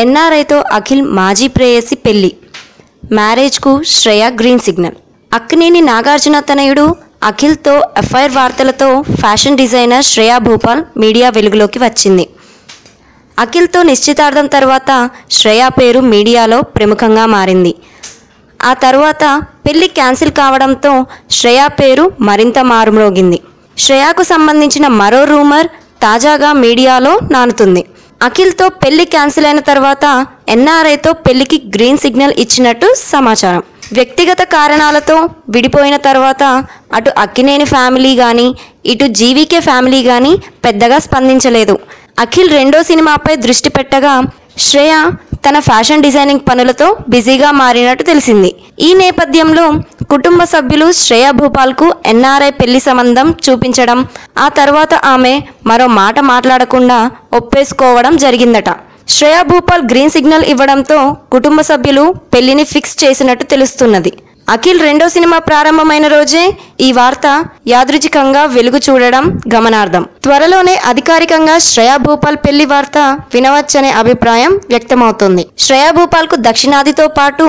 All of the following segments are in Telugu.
ఎన్ఆర్ఐతో అఖిల్ మాజీ ప్రేయసి పెళ్లి, మ్యారేజ్కు శ్రేయ గ్రీన్ సిగ్నల్. అక్కినేని నాగార్జున తనయుడు అఖిల్తో ఎఫ్ఐఆర్ వార్తలతో fashion designer Shreya Bhupal media వెలుగులోకి వచ్చింది. అఖిల్తో నిశ్చితార్థం తర్వాత శ్రేయ పేరు మీడియాలో ప్రముఖంగా మారింది. ఆ తర్వాత పెళ్లి క్యాన్సిల్ కావడంతో శ్రేయ పేరు మరింత మారుమ్రోగింది. శ్రేయకు సంబంధించిన మరో రూమర్ తాజాగా మీడియాలో నానుతుంది. అఖిల్తో పెళ్లి క్యాన్సిల్ అయిన తర్వాత ఎన్ఆర్ఐతో పెళ్లికి గ్రీన్ సిగ్నల్ ఇచ్చినట్టు సమాచారం. వ్యక్తిగత కారణాలతో విడిపోయిన తర్వాత అటు అక్కినేని ఫ్యామిలీ కానీ ఇటు జీవీకే ఫ్యామిలీ కానీ పెద్దగా స్పందించలేదు. అఖిల్ రెండో సినిమాపై దృష్టి పెట్టగా శ్రేయ తన ఫ్యాషన్ డిజైనింగ్ పనులతో బిజీగా మారినట్టు తెలిసింది. ఈ నేపథ్యంలో కుటుంబ సభ్యులు శ్రేయా భూపాల్కు ఎన్ఆర్ఐ పెళ్లి సంబంధం చూపించడం, ఆ తర్వాత ఆమె మరో మాట మాట్లాడకుండా ఒప్పేసుకోవడం జరిగిందట. శ్రేయా భూపాల్ గ్రీన్ సిగ్నల్ ఇవ్వడంతో కుటుంబ సభ్యులు పెళ్లిని ఫిక్స్ చేసినట్టు తెలుస్తున్నది. అఖిల్ రెండో సినిమా ప్రారంభమైన రోజే ఈ వార్త యాదృచ్ఛికంగా వెలుగు చూడడం గమనార్హం. త్వరలోనే అధికారికంగా శ్రేయా భూపాల్ పెళ్లి వార్త వినవచ్చనే అభిప్రాయం వ్యక్తమవుతోంది. శ్రేయా భూపాల్కు దక్షిణాదితో పాటు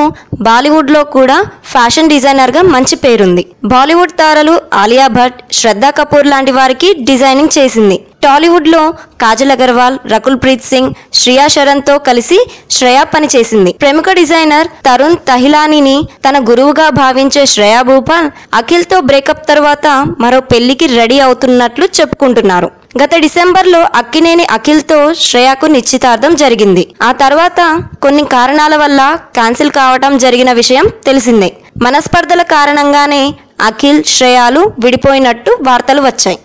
బాలీవుడ్లో కూడా ఫ్యాషన్ డిజైనర్గా మంచి పేరుంది. బాలీవుడ్ తారలు ఆలియా భట్, శ్రద్ధా కపూర్ లాంటి వారికి డిజైనింగ్ చేసింది. టాలీవుడ్లో కాజల్ అగర్వాల్, రకుల్ ప్రీత్ సింగ్, శ్రియా శరణ్తో కలిసి శ్రేయా పనిచేసింది. ప్రముఖ డిజైనర్ తరుణ్ తహిలానీని తన గురువుగా భావించే శ్రేయా భూపాల్ అఖిల్తో బ్రేకప్ తర్వాత మరో పెళ్లికి రెడీ అవుతున్నట్లు చెప్పుకుంటున్నారు. గత డిసెంబర్లో అక్కినేని అఖిల్తో శ్రేయకు నిశ్చితార్థం జరిగింది. ఆ తర్వాత కొన్ని కారణాల వల్ల క్యాన్సిల్ కావడం జరిగిన విషయం తెలిసిందే. మనస్పర్ధల కారణంగానే అఖిల్, శ్రేయాలు విడిపోయినట్టు వార్తలు వచ్చాయి.